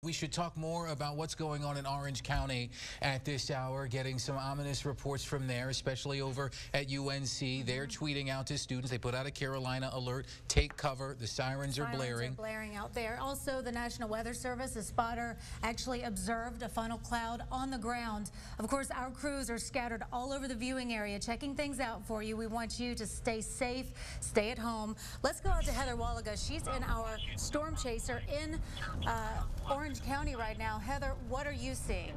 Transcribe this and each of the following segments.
We should talk more about what's going on in Orange County at this hour, getting some ominous reports from there, especially over at UNC. They're tweeting out to students. They put out a Carolina alert. Take cover. The sirens are blaring. Blaring out there. Also, the National Weather Service, a spotter actually observed a funnel cloud on the ground. Of course, our crews are scattered all over the viewing area, checking things out for you. We want you to stay safe, stay at home. Let's go out to Heather Wallaga. She's in our storm chaser in Orange County right now. Heather, what are you seeing?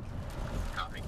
Copy.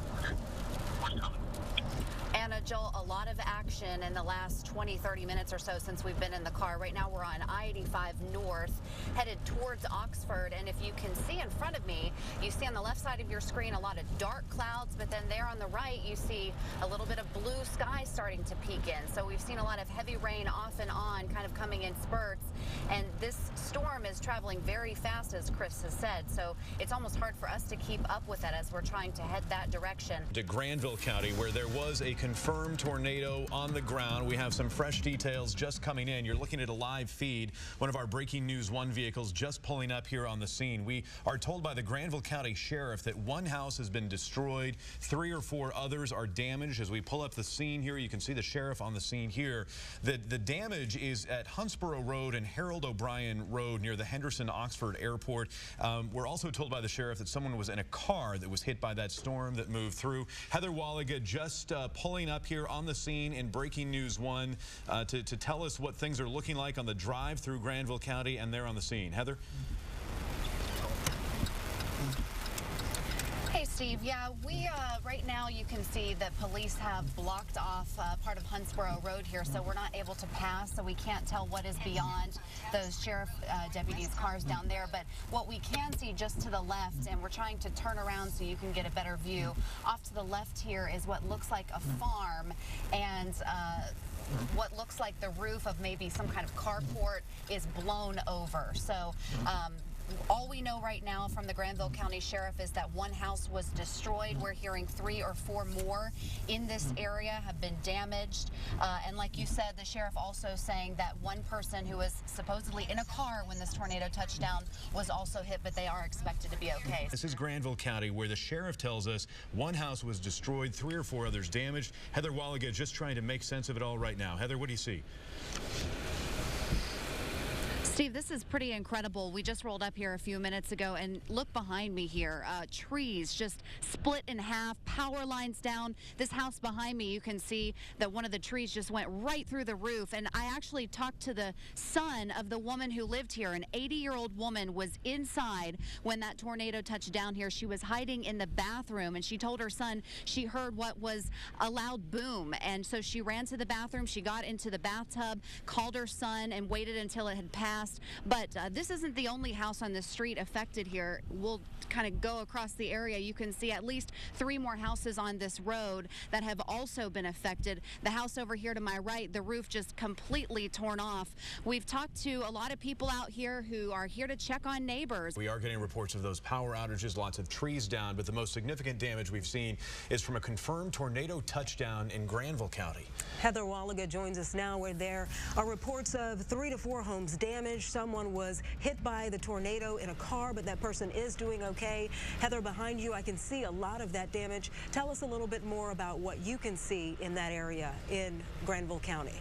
Anna, Joel, a lot of action in the last 20-30 minutes or so since we've been in the car. Right now we're on I-85 North, headed towards Oxford, and if you can see in front of me, you see on the left side of your screen a lot of dark clouds, but then there on the right you see a little bit of blue sky starting to peek in. So we've seen a lot of heavy rain off and on, kind of coming in spurts, and this storm is traveling very fast, as Chris has said, so it's almost hard for us to keep up with it as we're trying to head that direction. To Granville County, where there was a confirmed tornado on the ground. We have some fresh details just coming in. You're looking at a live feed. One of our Breaking News 1 vehicles just pulling up here on the scene. We are told by the Granville County Sheriff that one house has been destroyed. 3 or 4 others are damaged. As we pull up the scene here, you can see the sheriff on the scene here. The damage is at Huntsboro Road and Harold O'Brien Road near the Henderson-Oxford Airport. We're also told by the sheriff that someone was in a car that was hit by that storm that moved through. Heather Wallaga just pulling up here on the scene in Breaking News 1 to tell us what things are looking like on the drive through Granville County and there on the scene. Heather? Hey, Steve. Yeah, we right now you can see that police have blocked off part of Huntsboro Road here, so we're not able to pass, so we can't tell what is beyond those sheriff deputies' cars down there. But what we can see just to the left, and we're trying to turn around so you can get a better view, off to the left here is what looks like a farm, and what looks like the roof of maybe some kind of carport is blown over. So all we know right now from the Granville County Sheriff is that one house was destroyed. We're hearing 3 or 4 more in this area have been damaged. And like you said, the sheriff also saying that one person who was supposedly in a car when this tornado touched down was also hit, but they are expected to be okay. This is Granville County, where the sheriff tells us one house was destroyed, 3 or 4 others damaged. Heather Wallaga just trying to make sense of it all right now. Heather, what do you see? Steve, this is pretty incredible. We just rolled up here a few minutes ago, and look behind me here. Trees just split in half, power lines down. This house behind me, you can see that one of the trees just went right through the roof. And I actually talked to the son of the woman who lived here. An 80-year-old woman was inside when that tornado touched down here. She was hiding in the bathroom, and she told her son she heard what was a loud boom. And so she ran to the bathroom. She got into the bathtub, called her son, and waited until it had passed. But this isn't the only house on the street affected here. We'll kind of go across the area. You can see at least 3 more houses on this road that have also been affected. The house over here to my right, the roof just completely torn off. We've talked to a lot of people out here who are here to check on neighbors. We are getting reports of those power outages, lots of trees down, but the most significant damage we've seen is from a confirmed tornado touchdown in Granville County. Heather Wallaga joins us now, where there are reports of 3 to 4 homes damaged. Someone was hit by the tornado in a car, but that person is doing okay. Heather, behind you, I can see a lot of that damage. Tell us a little bit more about what you can see in that area in Granville County.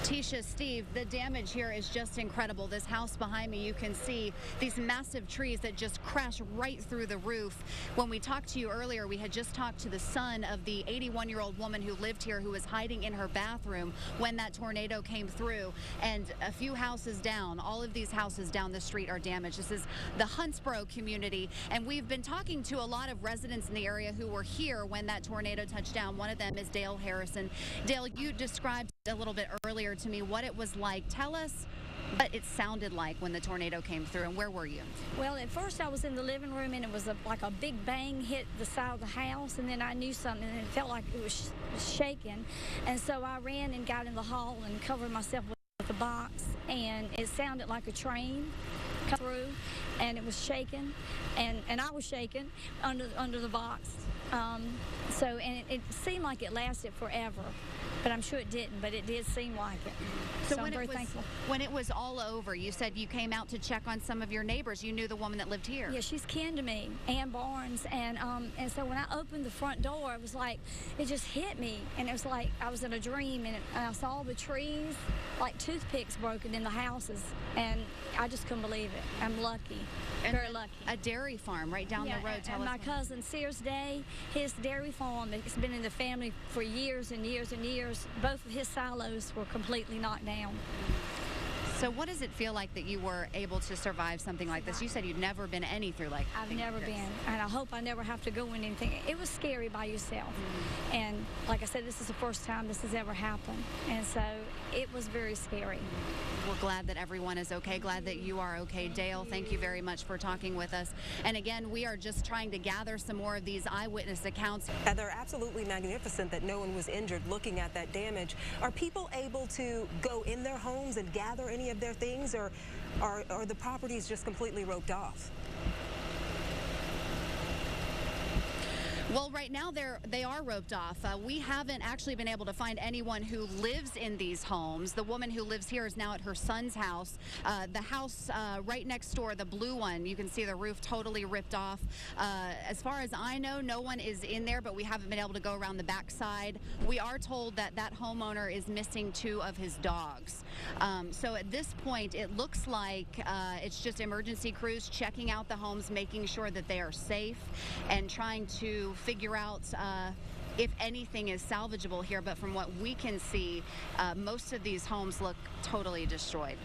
Tisha, Steve, the damage here is just incredible. This house behind me, you can see these massive trees that just crash right through the roof. When we talked to you earlier, we had just talked to the son of the 81-year-old woman who lived here, who was hiding in her bathroom when that tornado came through. And a few houses down, all of these houses down the street are damaged. This is the Huntsboro community, and we've been talking to a lot of residents in the area who were here when that tornado touched down. One of them is Dale Harrison. Dale, you described a little bit earlier to me what it was like. Tell us what it sounded like when the tornado came through, and where were you? Well, at first I was in the living room, and it was like a big bang hit the side of the house, and then I knew something, and it felt like it was shaking. And so I ran and got in the hall and covered myself with a box, and it sounded like a train come through, and it was shaking, and I was shaking under the box. And it seemed like it lasted forever. but I'm sure it didn't, but it did seem like it. So I'm very thankful. When it was all over, you said you came out to check on some of your neighbors. You knew the woman that lived here. Yeah, she's kin to me, Ann Barnes, and so when I opened the front door, it was like, it just hit me, and it was like I was in a dream, and I saw the trees, like toothpicks broken in the houses, and I just couldn't believe it. I'm lucky, very lucky. A dairy farm right down the road. And my cousin Sears Day, his dairy farm, it's been in the family for years and years and years. Both of his silos were completely knocked down. So what does it feel like that you were able to survive something like this? You said you'd never been anything like I've never been, and I hope I never have to go in anything. It was scary by yourself. And like I said, this is the first time this has ever happened. And so it was very scary. We're glad that everyone is okay, glad that you are okay. Dale, thank you very much for talking with us. And again, we are just trying to gather some more of these eyewitness accounts. And they're absolutely magnificent that no one was injured looking at that damage. Are people able to go in their homes and gather any of their things, or are the properties just completely roped off? Well, right now they are roped off. We haven't actually been able to find anyone who lives in these homes. The woman who lives here is now at her son's house. The house right next door, the blue one, you can see the roof totally ripped off. As far as I know, no one is in there, but we haven't been able to go around the backside. We are told that that homeowner is missing 2 of his dogs. So at this point, it looks like it's just emergency crews checking out the homes, making sure that they are safe, and trying to figure out if anything is salvageable here. But from what we can see, most of these homes look totally destroyed.